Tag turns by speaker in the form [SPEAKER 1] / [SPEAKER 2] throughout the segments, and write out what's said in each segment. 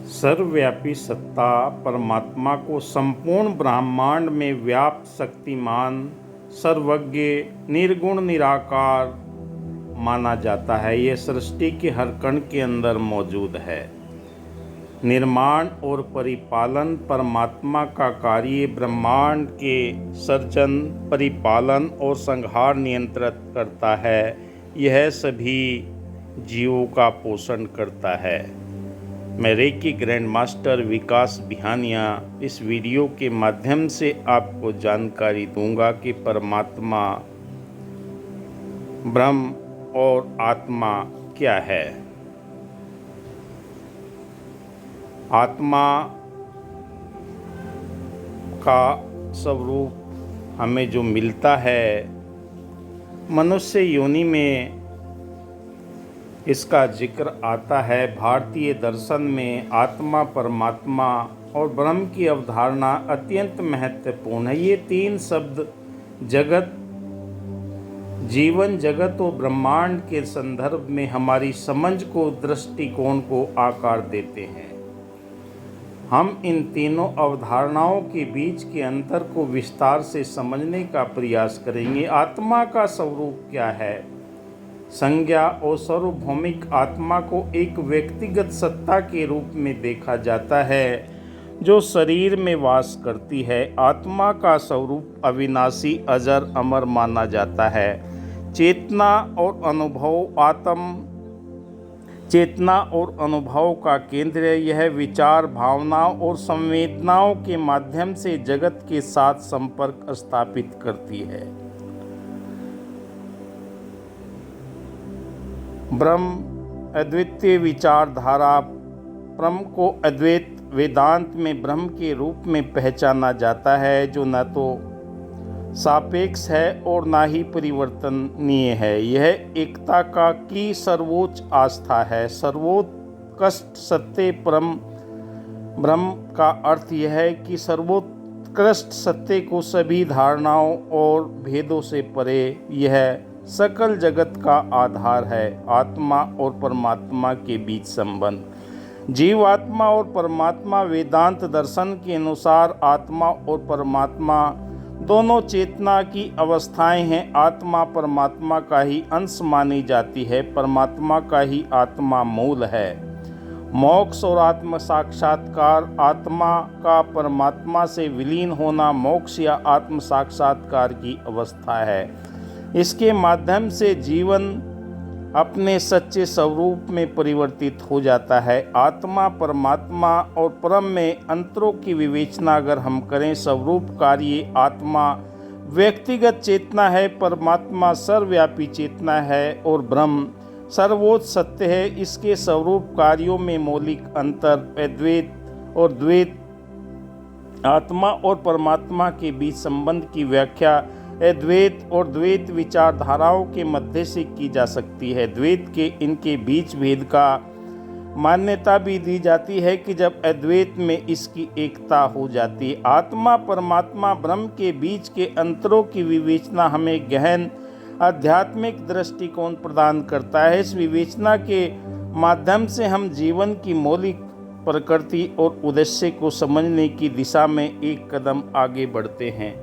[SPEAKER 1] सर्वव्यापी सत्ता परमात्मा को संपूर्ण ब्रह्मांड में व्याप्त, शक्तिमान, सर्वज्ञ, निर्गुण, निराकार माना जाता है। यह सृष्टि के हर कण के अंदर मौजूद है। निर्माण और परिपालन परमात्मा का कार्य। ब्रह्मांड के सर्जन, परिपालन और संहार नियंत्रित करता है। यह सभी जीवों का पोषण करता है। मैं रेकी ग्रैंड मास्टर विकास बिहानिया इस वीडियो के माध्यम से आपको जानकारी दूंगा कि परमात्मा, ब्रह्म और आत्मा क्या है। आत्मा का स्वरूप हमें जो मिलता है मनुष्य योनि में, इसका जिक्र आता है। भारतीय दर्शन में आत्मा, परमात्मा और ब्रह्म की अवधारणा अत्यंत महत्वपूर्ण है। ये तीन शब्द जगत, जीवन जगत और ब्रह्मांड के संदर्भ में हमारी समझ को, दृष्टिकोण को आकार देते हैं। हम इन तीनों अवधारणाओं के बीच के अंतर को विस्तार से समझने का प्रयास करेंगे। आत्मा का स्वरूप क्या है? संज्ञा और सार्वभौमिक आत्मा को एक व्यक्तिगत सत्ता के रूप में देखा जाता है जो शरीर में वास करती है। आत्मा का स्वरूप अविनाशी, अजर, अमर माना जाता है। चेतना और अनुभव का केंद्र है। यह विचार, भावनाओं और संवेदनाओं के माध्यम से जगत के साथ संपर्क स्थापित करती है। ब्रह्म अद्वितीय विचारधारा। ब्रह्म को अद्वैत वेदांत में ब्रह्म के रूप में पहचाना जाता है जो न तो सापेक्ष है और न ही परिवर्तनीय है। यह एकता की सर्वोच्च आस्था है। सर्वोत्कृष्ट सत्य ब्रह्म का अर्थ यह है कि सर्वोत्कृष्ट सत्य को सभी धारणाओं और भेदों से परे यह सकल जगत का आधार है। आत्मा और परमात्मा के बीच संबंध। जीवात्मा और परमात्मा। वेदांत दर्शन के अनुसार आत्मा और परमात्मा दोनों चेतना की अवस्थाएं हैं। आत्मा परमात्मा का ही अंश मानी जाती है। परमात्मा का ही आत्मा मूल है। मोक्ष और आत्म साक्षात्कार। आत्मा का परमात्मा से विलीन होना मोक्ष या आत्म साक्षात्कार की अवस्था है। इसके माध्यम से जीवन अपने सच्चे स्वरूप में परिवर्तित हो जाता है। आत्मा, परमात्मा और परम में अंतरों की विवेचना अगर हम करें, स्वरूप कार्य। आत्मा व्यक्तिगत चेतना है, परमात्मा सर्वव्यापी चेतना है और ब्रह्म सर्वोच्च सत्य है। इसके स्वरूप कार्यों में मौलिक अंतर, अद्वैत और द्वैत। आत्मा और परमात्मा के बीच संबंध की व्याख्या अद्वैत और द्वैत विचारधाराओं के मध्य से की जा सकती है। द्वैत के इनके बीच भेद का मान्यता भी दी जाती है कि जब अद्वैत में इसकी एकता हो जाती है। आत्मा, परमात्मा, ब्रह्म के बीच के अंतरों की विवेचना हमें गहन आध्यात्मिक दृष्टिकोण प्रदान करता है। इस विवेचना के माध्यम से हम जीवन की मौलिक प्रकृति और उद्देश्य को समझने की दिशा में एक कदम आगे बढ़ते हैं,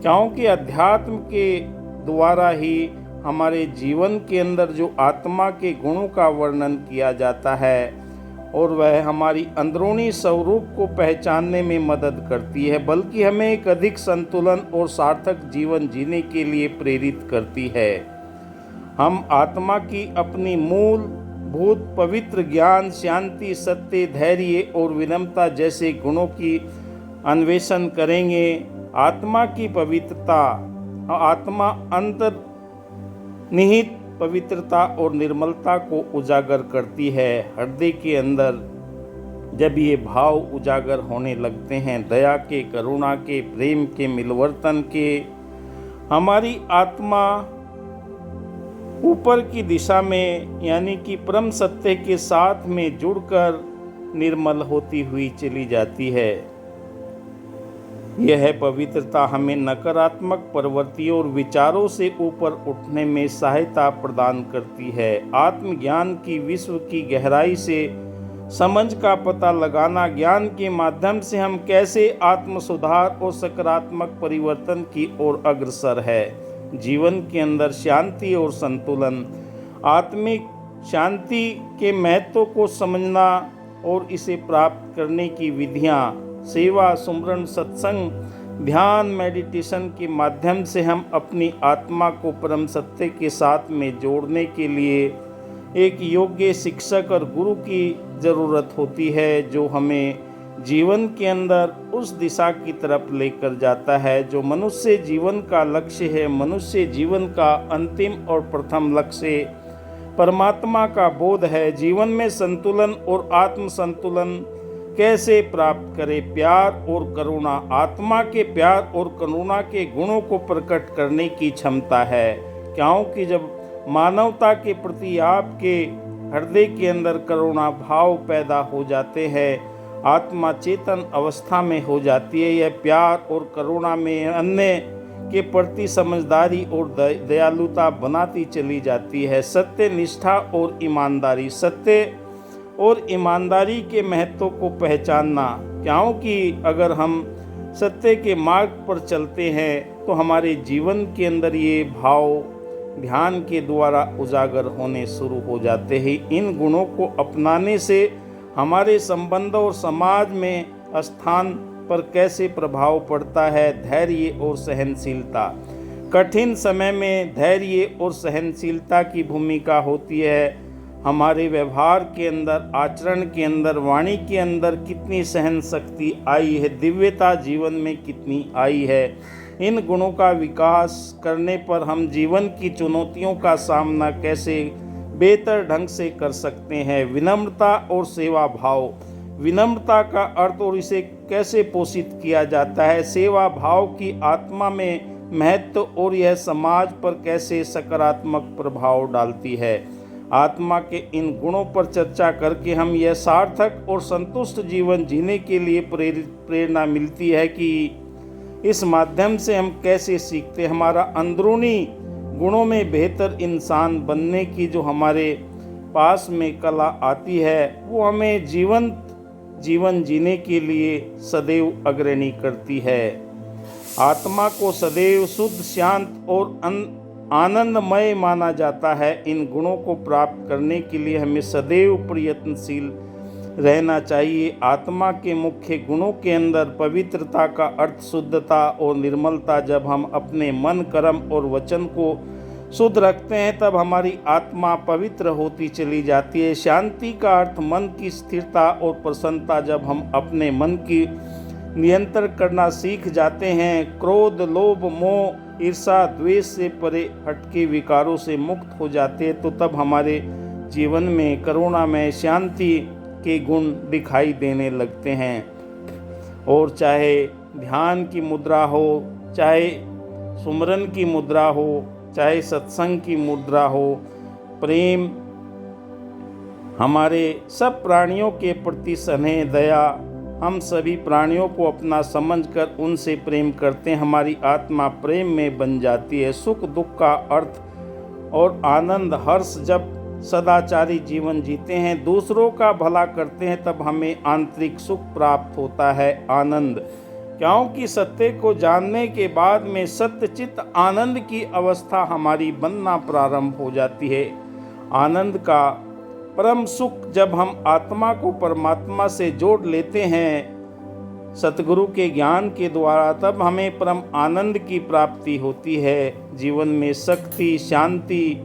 [SPEAKER 1] क्योंकि अध्यात्म के द्वारा ही हमारे जीवन के अंदर जो आत्मा के गुणों का वर्णन किया जाता है और वह हमारी अंदरूनी स्वरूप को पहचानने में मदद करती है, बल्कि हमें एक अधिक संतुलन और सार्थक जीवन जीने के लिए प्रेरित करती है। हम आत्मा की अपनी मूलभूत पवित्र ज्ञान, शांति, सत्य, धैर्य और विनम्रता जैसे गुणों की अन्वेषण करेंगे। आत्मा की पवित्रता, आत्मा अंतर्निहित पवित्रता और निर्मलता को उजागर करती है। हृदय के अंदर जब ये भाव उजागर होने लगते हैं, दया के, करुणा के, प्रेम के, मिलवर्तन के, हमारी आत्मा ऊपर की दिशा में यानी कि परम सत्य के साथ में जुड़कर निर्मल होती हुई चली जाती है। यह पवित्रता हमें नकारात्मक प्रवृत्तियों और विचारों से ऊपर उठने में सहायता प्रदान करती है। आत्मज्ञान की विश्व की गहराई से समझ का पता लगाना, ज्ञान के माध्यम से हम कैसे आत्म सुधार और सकारात्मक परिवर्तन की ओर अग्रसर है। जीवन के अंदर शांति और संतुलन, आत्मिक शांति के महत्व को समझना और इसे प्राप्त करने की विधियाँ, सेवा, सुमरन, सत्संग, ध्यान, मेडिटेशन के माध्यम से हम अपनी आत्मा को परम सत्य के साथ में जोड़ने के लिए एक योग्य शिक्षक और गुरु की ज़रूरत होती है, जो हमें जीवन के अंदर उस दिशा की तरफ लेकर जाता है जो मनुष्य जीवन का लक्ष्य है। मनुष्य जीवन का अंतिम और प्रथम लक्ष्य परमात्मा का बोध है। जीवन में संतुलन और आत्म संतुलन कैसे प्राप्त करें? प्यार और करुणा, आत्मा के प्यार और करुणा के गुणों को प्रकट करने की क्षमता है, क्योंकि जब मानवता के प्रति आपके हृदय के अंदर करुणा भाव पैदा हो जाते हैं, आत्मा चेतन अवस्था में हो जाती है। यह प्यार और करुणा में अन्य के प्रति समझदारी और दयालुता बनाती चली जाती है। सत्य, निष्ठा और ईमानदारी, सत्य और ईमानदारी के महत्व को पहचानना, क्योंकि अगर हम सत्य के मार्ग पर चलते हैं तो हमारे जीवन के अंदर ये भाव ध्यान के द्वारा उजागर होने शुरू हो जाते हैं। इन गुणों को अपनाने से हमारे संबंध और समाज में स्थान पर कैसे प्रभाव पड़ता है? धैर्य और सहनशीलता, कठिन समय में धैर्य और सहनशीलता की भूमिका होती है। हमारे व्यवहार के अंदर, आचरण के अंदर, वाणी के अंदर कितनी सहन शक्ति आई है, दिव्यता जीवन में कितनी आई है। इन गुणों का विकास करने पर हम जीवन की चुनौतियों का सामना कैसे बेहतर ढंग से कर सकते हैं। विनम्रता और सेवा भाव, विनम्रता का अर्थ और इसे कैसे पोषित किया जाता है। सेवा भाव की आत्मा में महत्व और यह समाज पर कैसे सकारात्मक प्रभाव डालती है। आत्मा के इन गुणों पर चर्चा करके हम यह सार्थक और संतुष्ट जीवन जीने के लिए प्रेरणा मिलती है कि इस माध्यम से हम कैसे सीखते हैं हमारा अंदरूनी गुणों में बेहतर इंसान बनने की जो हमारे पास में कला आती है, वो हमें जीवन जीने के लिए सदैव अग्रणी करती है। आत्मा को सदैव शुद्ध, शांत और आनंदमय माना जाता है। इन गुणों को प्राप्त करने के लिए हमें सदैव प्रयत्नशील रहना चाहिए। आत्मा के मुख्य गुणों के अंदर पवित्रता का अर्थ शुद्धता और निर्मलता। जब हम अपने मन, कर्म और वचन को शुद्ध रखते हैं तब हमारी आत्मा पवित्र होती चली जाती है। शांति का अर्थ मन की स्थिरता और प्रसन्नता। जब हम अपने मन की नियंत्रण करना सीख जाते हैं, क्रोध, लोभ, मोह, ईर्षा, द्वेष से परे हटके विकारों से मुक्त हो जाते हैं, तो तब हमारे जीवन में करुणा में शांति के गुण दिखाई देने लगते हैं। और चाहे ध्यान की मुद्रा हो, चाहे सुमरन की मुद्रा हो, चाहे सत्संग की मुद्रा हो, प्रेम, हमारे सब प्राणियों के प्रति स्नेह, दया, हम सभी प्राणियों को अपना समझकर उनसे प्रेम करते हैं, हमारी आत्मा प्रेम में बन जाती है। सुख दुख का अर्थ और आनंद, हर्ष, जब सदाचारी जीवन जीते हैं, दूसरों का भला करते हैं, तब हमें आंतरिक सुख प्राप्त होता है, आनंद। क्योंकि सत्य को जानने के बाद में सत्यचित आनंद की अवस्था हमारी बनना प्रारंभ हो जाती है। आनंद का परम सुख जब हम आत्मा को परमात्मा से जोड़ लेते हैं सतगुरु के ज्ञान के द्वारा, तब हमें परम आनंद की प्राप्ति होती है। जीवन में शक्ति, शांति,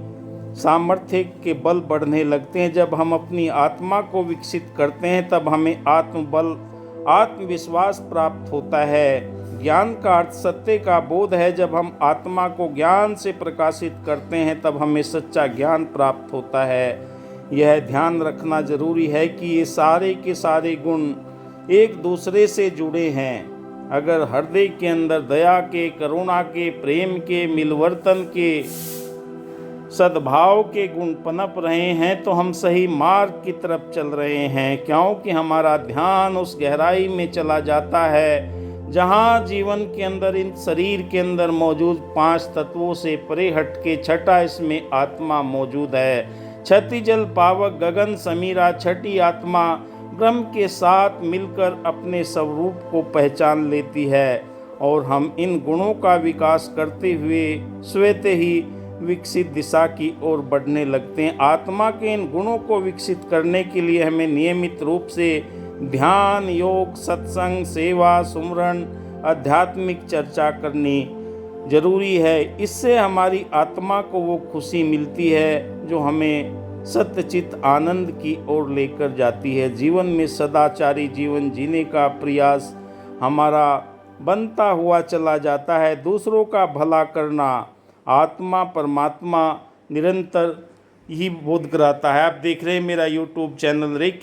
[SPEAKER 1] सामर्थ्य के बल बढ़ने लगते हैं। जब हम अपनी आत्मा को विकसित करते हैं तब हमें आत्मबल, आत्मविश्वास प्राप्त होता है। ज्ञान का अर्थ सत्य का बोध है। जब हम आत्मा को ज्ञान से प्रकाशित करते हैं तब हमें सच्चा ज्ञान प्राप्त होता है। यह ध्यान रखना जरूरी है कि ये सारे के सारे गुण एक दूसरे से जुड़े हैं। अगर हृदय के अंदर दया के, करुणा के, प्रेम के, मिलवर्तन के, सद्भाव के गुण पनप रहे हैं तो हम सही मार्ग की तरफ चल रहे हैं, क्योंकि हमारा ध्यान उस गहराई में चला जाता है जहाँ जीवन के अंदर, इन शरीर के अंदर मौजूद 5 तत्वों से परे हट के छठा इसमें आत्मा मौजूद है। छठी जल पावक गगन समीरा छठी आत्मा ब्रह्म के साथ मिलकर अपने स्वरूप को पहचान लेती है और हम इन गुणों का विकास करते हुए स्वतः ही विकसित दिशा की ओर बढ़ने लगते हैं। आत्मा के इन गुणों को विकसित करने के लिए हमें नियमित रूप से ध्यान, योग, सत्संग, सेवा, सुमरन, आध्यात्मिक चर्चा करनी जरूरी है। इससे हमारी आत्मा को वो खुशी मिलती है जो हमें सत्यचित आनंद की ओर लेकर जाती है। जीवन में सदाचारी जीवन जीने का प्रयास हमारा बनता हुआ चला जाता है। दूसरों का भला करना आत्मा परमात्मा निरंतर ही बोध कराता है। आप देख रहे हैं मेरा यूट्यूब चैनल रेकी